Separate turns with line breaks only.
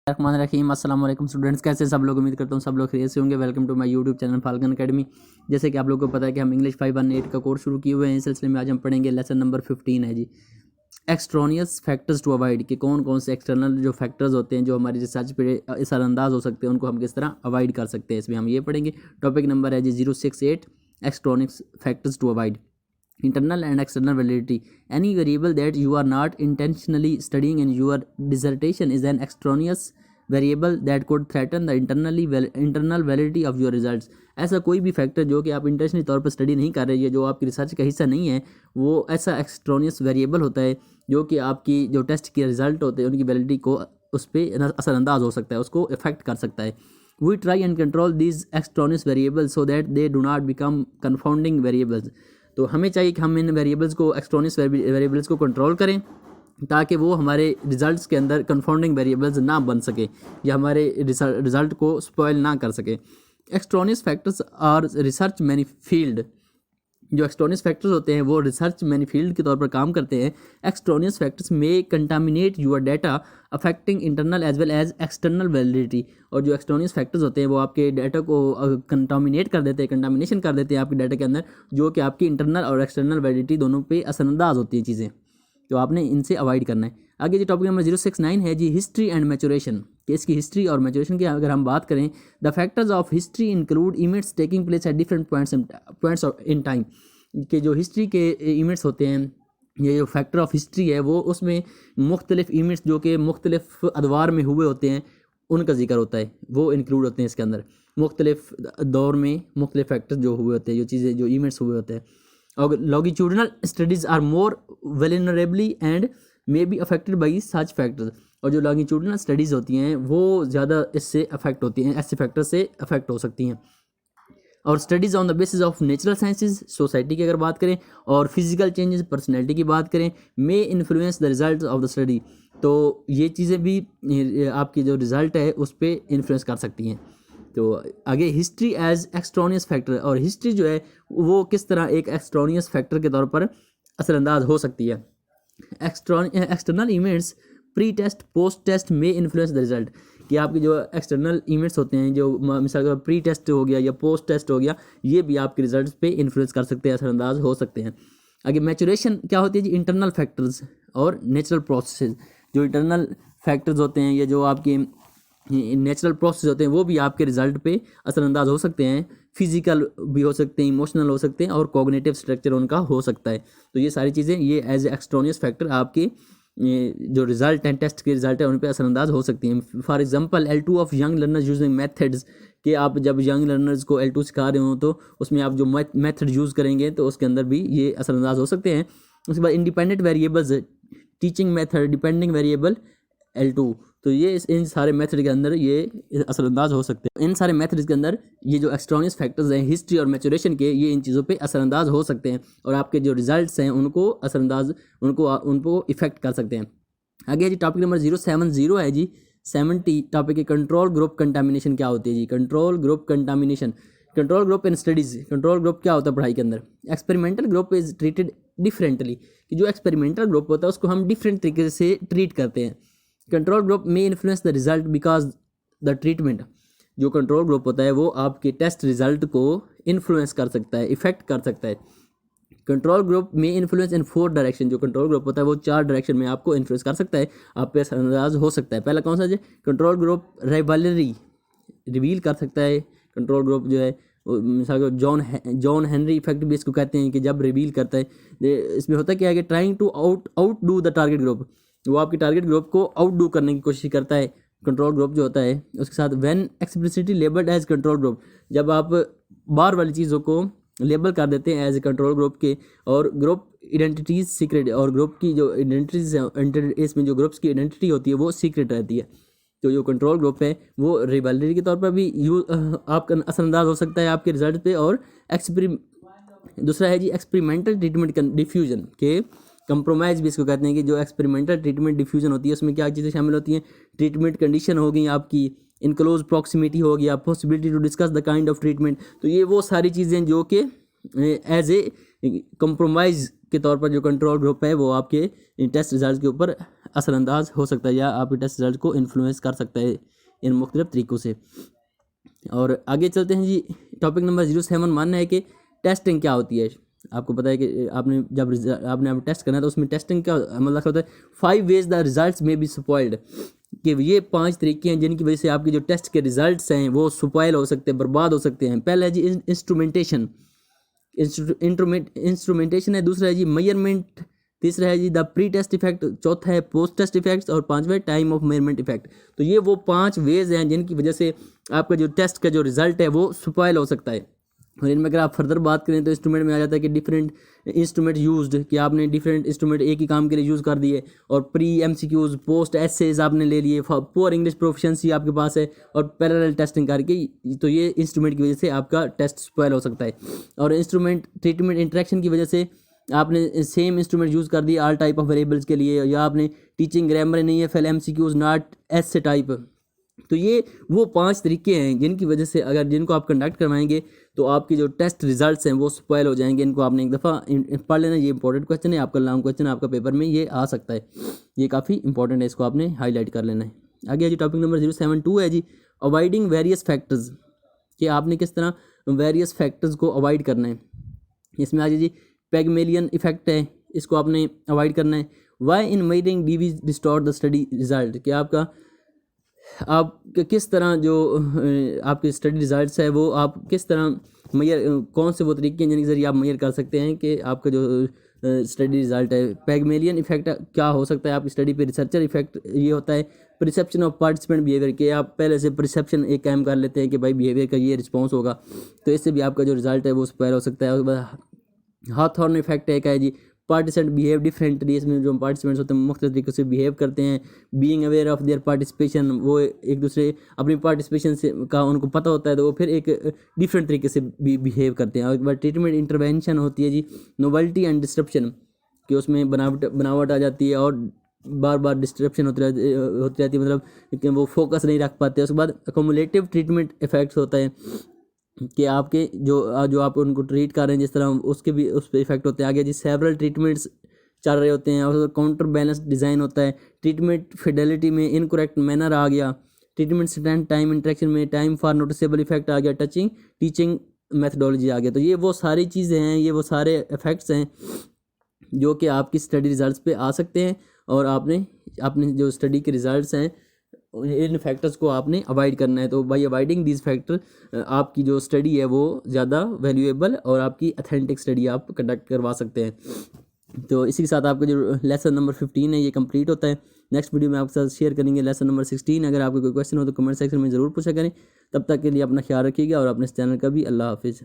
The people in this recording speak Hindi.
रहमान रहीम। अस्सलाम वालेकुम स्टूडेंट्स, कैसे सब लोग? उम्मीद करता हूँ सब लोग खैरियत से होंगे। Welcome to my YouTube channel Falcon Academy. जैसे कि आप लोगों को पता है कि हम इंग्लिश 518 का कोर्स शुरू किए हुए हैं। इस सिलसिले में आज हम पढ़ेंगे लेसन नंबर 15 है जी, एक्सट्रॉनियस फैक्टर्स टू अवॉइड, कि कौन कौन से एक्सटर्नल जो फैक्टर्स होते हैं जो हमारी रिसर्च पे असरअंदाज हो सकते हैं, उनको हम किस तरह अवॉइड कर सकते हैं। इसमें हम ये पढ़ेंगे। टॉपिक नंबर है जी 068, extraneous factors to avoid. Internal and external validity. Any variable that you are not intentionally studying in your dissertation is an extraneous variable that could threaten the internal validity of your results. ऐसा कोई भी फैक्टर जो कि आप इंटेंशनली तौर पर स्टडी नहीं कर रही है, जो आपकी रिसर्च का हिस्सा नहीं है, वो ऐसा एक्सट्रानियस वेरिएबल होता है जो कि आपकी जो टेस्ट के रिजल्ट होते हैं उनकी वैलिडिटी को उस पर असरअंदाज हो सकता है, उसको इफेक्ट कर सकता है। We try and control these extraneous variables so that they do not become confounding variables. तो हमें चाहिए कि हम इन वेरिएबल्स को, एक्सट्रानियस वेरिएबल्स को कंट्रोल करें ताकि वो हमारे रिजल्ट्स के अंदर कंफाउंडिंग वेरिएबल्स ना बन सके या हमारे रिजल्ट को स्पॉइल ना कर सके। एक्सट्रानियस फैक्टर्स और रिसर्च मैनी फील्ड, जो एक्सट्रानियस फैक्टर्स होते हैं वो रिसर्च मैनी फील्ड के तौर पर काम करते हैं। एक्सट्रानियस फैक्टर्स में contaminate your data affecting internal as well as external validity. और जो एक्सट्रानियस फैक्टर्स होते हैं वो आपके डाटा को कंटामिनेट कर देते हैं, कंटामिनेशन कर देते हैं आपके डाटा के अंदर, जो कि आपकी इंटरनल और एक्सटर्नल वैलिडिटी दोनों पे असरअंदाज होती है चीज़ें, तो आपने इनसे अवॉइड करना है। आगे जी टॉपिक नंबर 069 है जी हिस्ट्री एंड मैचुरेशन, कि इसकी हिस्ट्री और मैचुरेशन की अगर हम बात करें, the factors of history include events taking place at different points in time. कि जो हिस्ट्री के इवेंट्स होते हैं, ये जो फैक्टर ऑफ हिस्ट्री है वो उसमें मुख्तलिफ इवेंट्स जो कि मुख्तलिफ अदवार में हुए होते हैं उनका जिक्र होता है, वो इंक्लूड होते हैं इसके अंदर। मुख्तलिफ दौर में मुख्तलिफ फैक्टर्स जो हुए होते हैं, जो चीज़ें जो इवेंट्स हुए होते हैं। और longitudinal studies are more vulnerably and may be affected by such factors. और जो लॉन्गिट्यूडिनल स्टडीज़ होती हैं वो ज़्यादा इससे अफेक्ट होती हैं, ऐसे फैक्टर से अफेक्ट हो सकती हैं। और studies on the basis of natural sciences, society की अगर बात करें, और फिजिकल चेंजेस, पर्सनैलिटी की बात करें, may influence the result of the study. तो ये चीज़ें भी आपकी जो रिज़ल्ट है उस पर इन्फ्लुएंस कर सकती हैं। तो आगे हिस्ट्री एज एक्सट्रानियस फैक्टर, और हिस्ट्री जो है वो किस तरह एक एक्सट्रानियस फैक्टर के तौर पर असरअंदाज हो सकती है। External events pre test post test में इन्फ्लुएंस द रिजल्ट, कि आपके जो एक्सटर्नल इवेंट्स होते हैं, जो मिसाल का प्री टेस्ट हो गया या पोस्ट टेस्ट हो गया, ये भी आपके रिजल्ट पे इन्फ्लुएंस कर सकते हैं, असरअंदाज हो सकते हैं। आगे मैचुरेशन क्या होती है जी, इंटरनल फैक्टर्स और नेचुरल प्रोसेस। जो इंटरनल फैक्टर्स होते हैं या जो आपके नेचुरल प्रोसेस होते हैं वो भी आपके रिजल्ट पे असरअंदाज हो सकते हैं। फिजिकल भी हो सकते हैं, इमोशनल हो सकते हैं, और कॉग्निटिव स्ट्रक्चर उनका हो सकता है। तो ये सारी चीज़ें ये एज एक्सट्रानियस फैक्टर आपके जो रिजल्ट हैं, टेस्ट के रिजल्ट है, उन पर असरअंदाज हो सकती हैं। For example L2 of young learners using methods, कि आप जब यंग लर्नर्स को L2 सिखा रहे हो तो उसमें आप जो मेथड यूज़ करेंगे तो उसके अंदर भी ये असरअंदाज हो सकते हैं। उसके बाद independent variables, teaching method, depending variable L2, तो ये इन सारे मेथड के अंदर ये असरअंदाज हो सकते हैं। इन सारे मेथड्स के अंदर ये जो एक्सट्रानियस फैक्टर्स हैं हिस्ट्री और मैचुरेशन के, ये इन चीज़ों पे असरअंदाज हो सकते हैं और आपके जो रिजल्ट्स हैं उनको असरअंदाज उनको इफेक्ट कर सकते हैं। आगे जी टॉपिक नंबर 070 है जी 70 टॉपिक है कंट्रोल ग्रुप कंटामिनेशन। क्या होती है जी control group contamination? Control group in studies, control group क्या होता है पढ़ाई के अंदर? Experimental group is treated differently, कि जो एक्सपेरिमेंटल ग्रुप होता है उसको हम डिफरेंट तरीके से ट्रीट करते हैं। कंट्रोल ग्रुप में influence the result because the treatment, जो कंट्रोल ग्रुप होता है वो आपके टेस्ट रिजल्ट को इन्फ्लुएंस कर सकता है, इफेक्ट कर सकता है। कंट्रोल ग्रुप में इन्फ्लुएंस इन 4 डायरेक्शन, जो कंट्रोल ग्रुप होता है वो 4 डायरेक्शन में आपको इन्फ्लुएंस कर सकता है, आप पे असरअंदाज हो सकता है। पहला कौन सा है? कंट्रोल ग्रुप राइवलरी रिवील कर सकता है। कंट्रोल ग्रुप जो है मिसाल जॉन हेनरी इफेक्ट भी इसको कहते हैं, कि जब रिवील करता है इसमें होता क्या है कि trying to outdo the target group, वो आपकी टारगेट ग्रुप को आउट डू करने की कोशिश करता है कंट्रोल ग्रुप जो होता है। उसके साथ when explicitly labelled as control group, जब आप बार वाली चीज़ों को लेबल कर देते हैं एज ए कंट्रोल ग्रुप के, और ग्रुप आइडेंटिटीज सीक्रेट, और ग्रुप की जो आइडेंटिटीज है इसमें जो ग्रुप्स की आइडेंटिटी होती है वो सीक्रेट रहती है। तो जो कंट्रोल ग्रुप है वो रिवैलिटी के तौर पर भी आपका असरअंदाज हो सकता है आपके रिजल्ट पे। और दूसरा है जी एक्सपेरिमेंटल ट्रीटमेंट डिफ्यूजन, के कंप्रोमाइज भी इसको कहते हैं, कि जो एक्सपेरिमेंटल ट्रीटमेंट डिफ्यूजन होती है उसमें क्या चीज़ें शामिल होती हैं? ट्रीटमेंट कंडीशन हो गई आपकी, इन क्लोज प्रॉक्सिमिटी हो गया, possibility to discuss the kind of treatment. तो ये वो सारी चीज़ें जो कि एज ए कंप्रोमाइज़ के तौर पर जो कंट्रोल ग्रुप है वो आपके टेस्ट रिजल्ट के ऊपर असरअंदाज हो सकता है या आपके टेस्ट रिजल्ट को इन्फ्लुएंस कर सकता है इन मुख्तलिफ तरीक़ों से। और आगे चलते हैं जी। टॉपिक नंबर 07 मानना है कि टेस्टिंग क्या होती है। आपको पता है कि आपने जब आपने टेस्ट करना है तो उसमें टेस्टिंग क्या मतलब होता है 5 वेज द रिजल्ट्स में बी स्पॉइल्ड, कि ये 5 तरीके हैं जिनकी वजह से आपके जो टेस्ट के रिजल्ट्स हैं वो स्पॉइल हो सकते हैं, बर्बाद हो सकते हैं। पहला है जी इंस्ट्रूमेंटेशन है, दूसरा है जी मेजरमेंट, तीसरा है जी द प्री टेस्ट इफेक्ट, चौथा है पोस्ट टेस्ट इफेक्ट्स और पांचवा है टाइम ऑफ मेजरमेंट इफेक्ट। तो ये वो 5 वेज हैं जिनकी वजह से आपका जो टेस्ट का जो रिजल्ट है वो स्पॉइल हो सकता है। और इनमें अगर आप फर्दर बात करें तो इंस्ट्रूमेंट में आ जाता है कि डिफरेंट इंस्ट्रूमेंट यूज्ड, कि आपने डिफरेंट इंस्ट्रूमेंट एक ही काम के लिए यूज़ कर दिए, और प्री एमसीक्यूज पोस्ट एसेज आपने ले लिए, पुअर इंग्लिश प्रोफिशिएंसी आपके पास है, और पैरेलल टेस्टिंग करके, तो ये इंस्ट्रूमेंट की वजह से आपका टेस्ट स्पॉइल हो सकता है। और इंस्ट्रूमेंट ट्रीटमेंट इंटरेक्शन की वजह से आपने सेम इंस्ट्रूमेंट यूज़ कर दिया ऑल टाइप ऑफ वेरिएबल्स के लिए, या आपने टीचिंग ग्रामर नहीं है fill MCQs not essay type. तो ये वो 5 तरीके हैं जिनकी वजह से अगर जिनको आप कंडक्ट करवाएंगे तो आपके जो टेस्ट रिजल्ट्स हैं वो स्पॉइल हो जाएंगे। इनको आपने एक दफ़ा पढ़ लेना, ये इंपॉर्टेंट क्वेश्चन है, आपका लॉन्ग क्वेश्चन आपका पेपर में ये आ सकता है, ये काफ़ी इंपॉर्टेंट है, इसको आपने हाईलाइट कर लेना है। आगे जी टॉपिक नंबर 072 है जी अवॉइडिंग वेरियस फैक्टर्स, कि आपने किस तरह वेरियस फैक्टर्स को अवॉइड करना है। इसमें आ जी पैगमेलियन इफेक्ट है, इसको आपने अवॉइड करना है। Why in measuring DV distort the study result, कि आपका आप किस तरह जो आपके स्टडी रिजल्ट्स है वो आप किस तरह कौन से वो तरीके हैं जिनके ज़रिए आप मेजर कर सकते हैं कि आपका जो स्टडी रिजल्ट है। पैगमेलियन इफेक्ट क्या हो सकता है आपकी स्टडी पे। रिसर्चर इफेक्ट ये होता है परसेप्शन ऑफ पार्टिसिपेंट बिहेवियर, के आप पहले से परसेप्शन एक कायम कर लेते हैं कि भाई बिहेवियर का ये रिस्पॉन्स होगा, तो इससे भी आपका जो रिजल्ट है वो स्पॉइल हो सकता है। उसके बाद हाथॉर्न इफेक्ट है, क्या है जी पार्टिसिपेंट बिहेव डिफरेंटली, इसमें जो पार्टिसिपेंट्स होते हैं मुख्तलिफ तरीके से बिहेव करते हैं। Being aware of their participation, वो एक दूसरे अपनी पार्टिसिपेशन से का उनको पता होता है तो वो फिर एक डिफरेंट तरीके से बिहेव करते हैं। और एक बार ट्रीटमेंट इंटरवेंशन होती है जी नोवेल्टी एंड डिस्ट्रप्शन, कि उसमें बनावट आ जाती है और बार बार डिस्ट्रप्शन होती रहती है, मतलब कि वो फोकस नहीं रख पाते। उसके बाद अकोमुलेटिव ट्रीटमेंट इफेक्ट्स होता है कि आपके जो आप उनको ट्रीट कर रहे हैं जिस तरह उसके भी उस पर इफेक्ट होते हैं। आगे जी सेवरल ट्रीटमेंट्स चल रहे होते हैं, और काउंटर बैलेंस डिज़ाइन होता है। ट्रीटमेंट फिडेलिटी में इनकरेक्ट मैनर आ गया। ट्रीटमेंट स्टैंड टाइम इंटरेक्शन में टाइम फॉर नोटिसेबल इफेक्ट आ गया। टचिंग टीचिंग मैथडोलॉजी आ गया। तो ये वो सारी चीज़ें हैं, ये वो सारे इफेक्ट्स हैं जो कि आपकी स्टडी रिजल्ट्स पे आ सकते हैं, और आपने जो स्टडी के रिजल्ट्स हैं इन फैक्टर्स को आपने अवॉइड करना है। तो बाई अवॉइडिंग दीज फैक्टर आपकी जो स्टडी है वो ज़्यादा वैल्यूएबल और आपकी अथेंटिक स्टडी आप कंडक्ट करवा सकते हैं। तो इसी के साथ आपका जो लेसन नंबर 15 है ये कंप्लीट होता है। नेक्स्ट वीडियो में आपके साथ शेयर करेंगे लेसन नंबर 16। अगर आपको कोई क्वेश्चन हो तो कमेंट सेक्शन में ज़रूर पूछा करें। तब तक के लिए अपना ख्याल रखिएगा और अपने इस चैनल का भी। अल्लाह हाफिज़।